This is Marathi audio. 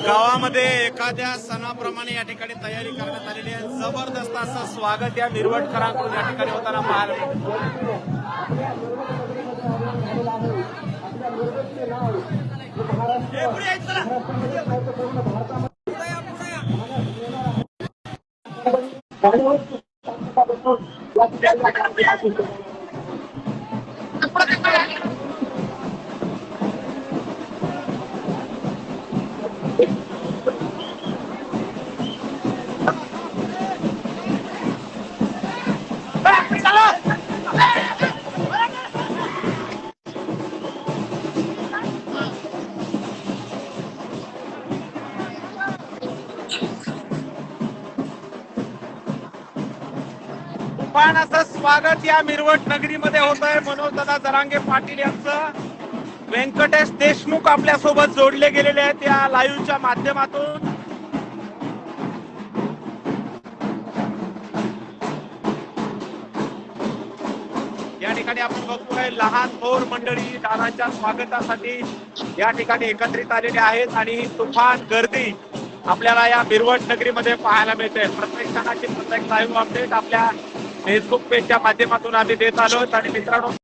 गावामध्ये एखाद्या सणाप्रमाणे या ठिकाणी तयारी करण्यात आलेली आहे। जबरदस्त असं स्वागत या मिरवटकरांकडून या ठिकाणी होताना पाहायला पण असं स्वागत या मिरवट नगरीमध्ये होत आहे। मनोजदादा जरांगे पाटील यांचं व्यंकटेश देशमुख आपल्या सोबत जोडले गेलेले आहेत या लाईव्हच्या माध्यमातून। या ठिकाणी आपण बघतोय लहान थोर मंडळी दादांच्या स्वागतासाठी या ठिकाणी एकत्रित आलेले आहेत आणि तुफान गर्दी आपल्याला या मिरवट नगरीमध्ये पाहायला मिळते। प्रत्येक क्षणाची प्रत्येक लाईव्ह अपडेट आपल्या फेसबुक पेजच्या माध्यमातून आम्ही देत आलो आणि मित्रांनो